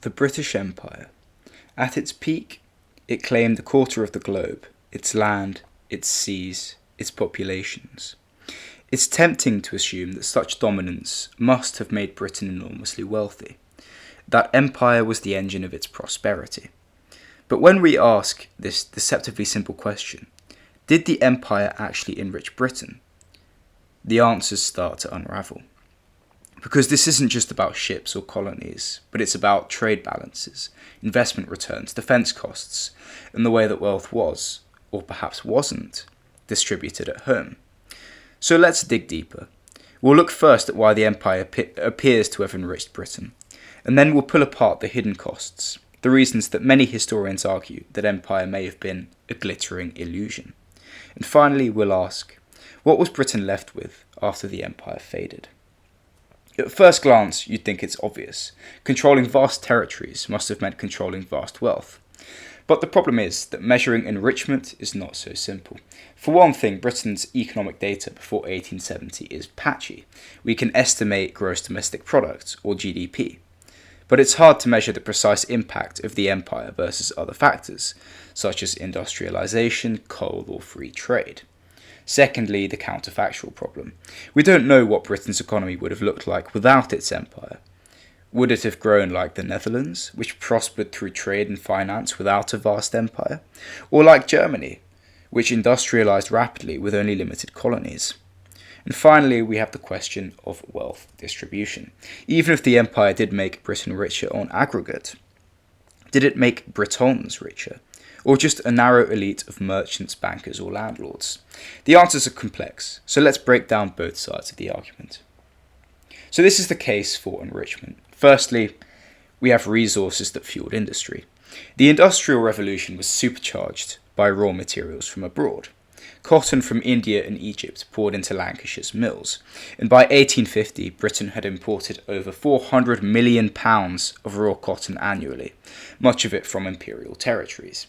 The British Empire. At its peak, it claimed a quarter of the globe, its land, its seas, its populations. It's tempting to assume that such dominance must have made Britain enormously wealthy. That empire was the engine of its prosperity. But when we ask this deceptively simple question, did the empire actually enrich Britain? The answers start to unravel. Because this isn't just about ships or colonies, but it's about trade balances, investment returns, defence costs, and the way that wealth was, or perhaps wasn't, distributed at home. So let's dig deeper. We'll look first at why the empire appears to have enriched Britain, and then we'll pull apart the hidden costs, the reasons that many historians argue that empire may have been a glittering illusion. And finally, we'll ask, what was Britain left with after the empire faded? At first glance, you'd think it's obvious. Controlling vast territories must have meant controlling vast wealth. But the problem is that measuring enrichment is not so simple. For one thing, Britain's economic data before 1870 is patchy. We can estimate gross domestic product, or GDP. But it's hard to measure the precise impact of the empire versus other factors, such as industrialisation, coal, or free trade. Secondly, the counterfactual problem. We don't know what Britain's economy would have looked like without its empire. Would it have grown like the Netherlands, which prospered through trade and finance without a vast empire? Or like Germany, which industrialised rapidly with only limited colonies? And finally, we have the question of wealth distribution. Even if the empire did make Britain richer on aggregate, did it make Britons richer? Or just a narrow elite of merchants, bankers, or landlords? The answers are complex, so let's break down both sides of the argument. So this is the case for enrichment. Firstly, we have resources that fueled industry. The Industrial Revolution was supercharged by raw materials from abroad. Cotton from India and Egypt poured into Lancashire's mills, and by 1850 Britain had imported over £400 million of raw cotton annually, much of it from imperial territories.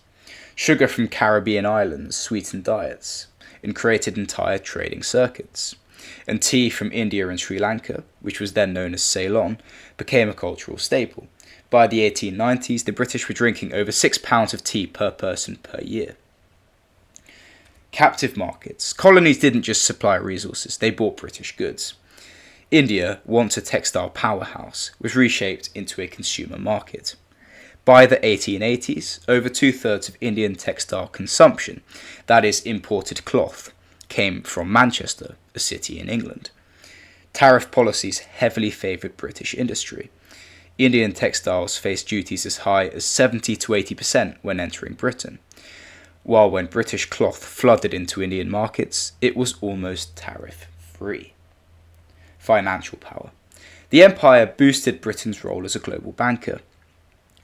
Sugar from Caribbean islands sweetened diets and created entire trading circuits. And tea from India and Sri Lanka, which was then known as Ceylon, became a cultural staple. By the 1890s, the British were drinking over £6 of tea per person per year. Captive markets. Colonies didn't just supply resources, they bought British goods. India, once a textile powerhouse, was reshaped into a consumer market. By the 1880s, over two-thirds of Indian textile consumption, that is, imported cloth, came from Manchester, a city in England. Tariff policies heavily favoured British industry. Indian textiles faced duties as high as 70 to 80% when entering Britain, while when British cloth flooded into Indian markets, it was almost tariff-free. Financial power. The empire boosted Britain's role as a global banker.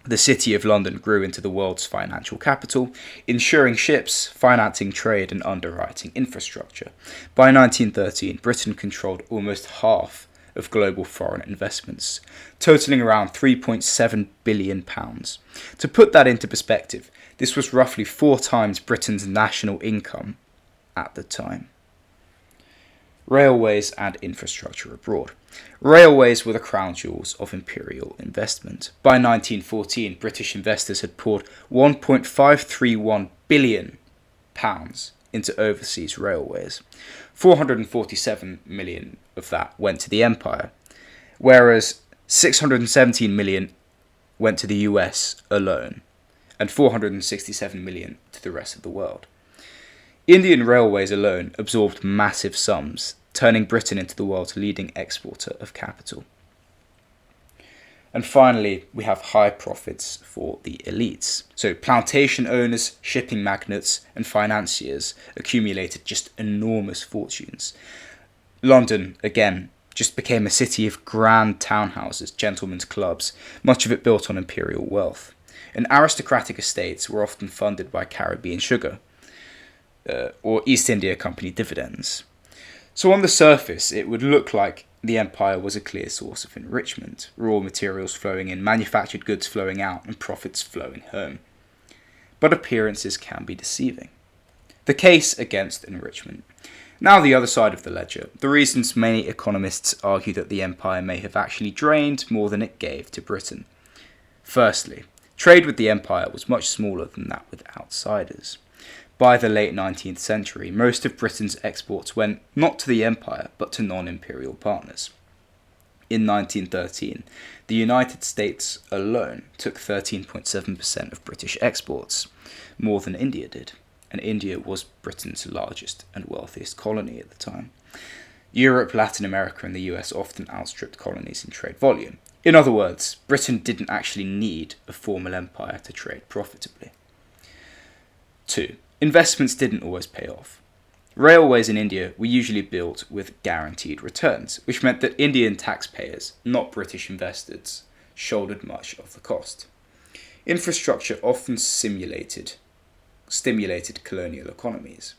The City of London grew into the world's financial capital, insuring ships, financing trade and underwriting infrastructure. By 1913, Britain controlled almost half of global foreign investments, totaling around £3.7 billion. To put that into perspective, this was roughly 4 times Britain's national income at the time. Railways and infrastructure abroad. Railways were the crown jewels of imperial investment. By 1914, British investors had poured £1.531 billion into overseas railways. 447 million of that went to the empire, whereas 617 million went to the US alone, and 467 million to the rest of the world. Indian railways alone absorbed massive sums, turning Britain into the world's leading exporter of capital. And finally, we have high profits for the elites. So plantation owners, shipping magnates, and financiers accumulated just enormous fortunes. London, again, just became a city of grand townhouses, gentlemen's clubs, much of it built on imperial wealth. And aristocratic estates were often funded by Caribbean sugar, or East India Company dividends. So on the surface, it would look like the empire was a clear source of enrichment, raw materials flowing in, manufactured goods flowing out, and profits flowing home. But appearances can be deceiving. The case against enrichment. Now the other side of the ledger, the reasons many economists argue that the empire may have actually drained more than it gave to Britain. Firstly, trade with the empire was much smaller than that with outsiders. By the late 19th century, most of Britain's exports went not to the empire, but to non-imperial partners. In 1913, the United States alone took 13.7% of British exports, more than India did, and India was Britain's largest and wealthiest colony at the time. Europe, Latin America, and the US often outstripped colonies in trade volume. In other words, Britain didn't actually need a formal empire to trade profitably. 2. Investments didn't always pay off. Railways in India were usually built with guaranteed returns, which meant that Indian taxpayers, not British investors, shouldered much of the cost. Infrastructure often stimulated colonial economies,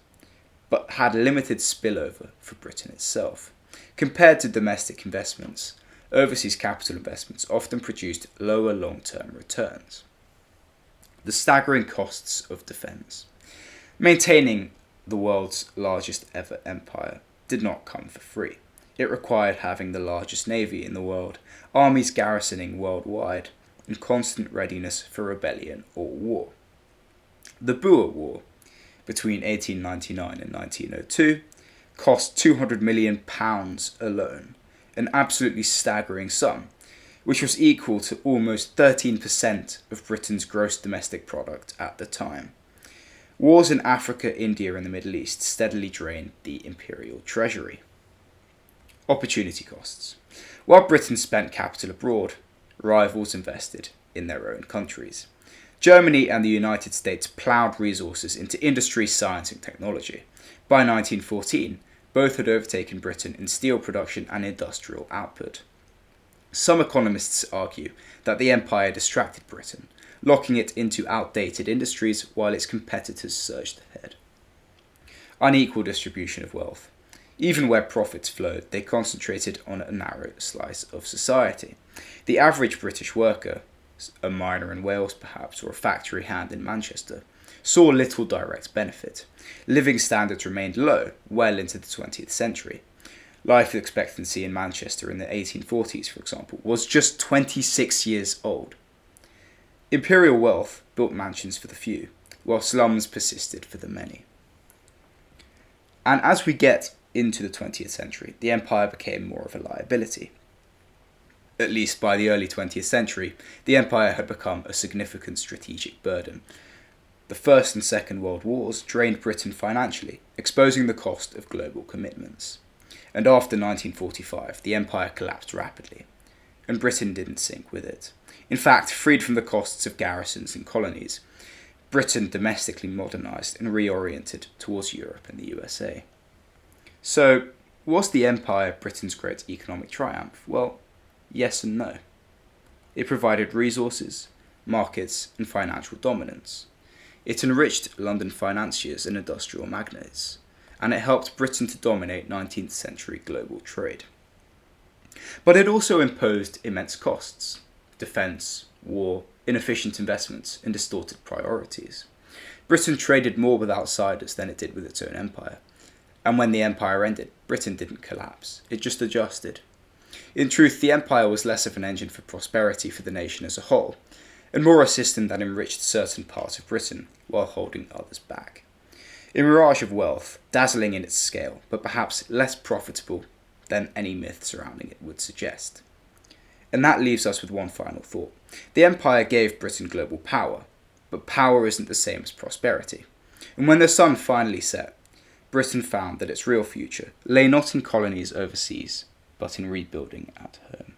but had limited spillover for Britain itself. Compared to domestic investments, overseas capital investments often produced lower long-term returns. The staggering costs of defence. Maintaining the world's largest ever empire did not come for free. It required having the largest navy in the world, armies garrisoning worldwide, and constant readiness for rebellion or war. The Boer War, between 1899 and 1902, cost £200 million alone, an absolutely staggering sum, which was equal to almost 13% of Britain's gross domestic product at the time. Wars in Africa, India, and the Middle East steadily drained the imperial treasury. Opportunity costs. While Britain spent capital abroad, rivals invested in their own countries. Germany and the United States ploughed resources into industry, science, and technology. By 1914, both had overtaken Britain in steel production and industrial output. Some economists argue that the empire distracted Britain, locking it into outdated industries while its competitors surged ahead. Unequal distribution of wealth. Even where profits flowed, they concentrated on a narrow slice of society. The average British worker, a miner in Wales perhaps, or a factory hand in Manchester, saw little direct benefit. Living standards remained low well into the 20th century. Life expectancy in Manchester in the 1840s, for example, was just 26 years old. Imperial wealth built mansions for the few, while slums persisted for the many. And as we get into the 20th century, the empire became more of a liability. At least by the early 20th century, the empire had become a significant strategic burden. The First and Second World Wars drained Britain financially, exposing the cost of global commitments. And after 1945, the empire collapsed rapidly, and Britain didn't sink with it. In fact, freed from the costs of garrisons and colonies, Britain domestically modernised and reoriented towards Europe and the USA. So, was the empire Britain's great economic triumph? Well, yes and no. It provided resources, markets, and financial dominance. It enriched London financiers and industrial magnates, and it helped Britain to dominate 19th century global trade. But it also imposed immense costs: defence, war, inefficient investments, and distorted priorities. Britain traded more with outsiders than it did with its own empire. And when the empire ended, Britain didn't collapse, it just adjusted. In truth, the empire was less of an engine for prosperity for the nation as a whole, and more a system that enriched certain parts of Britain while holding others back. A mirage of wealth, dazzling in its scale, but perhaps less profitable than any myth surrounding it would suggest. And that leaves us with one final thought. The empire gave Britain global power, but power isn't the same as prosperity. And when the sun finally set, Britain found that its real future lay not in colonies overseas, but in rebuilding at home.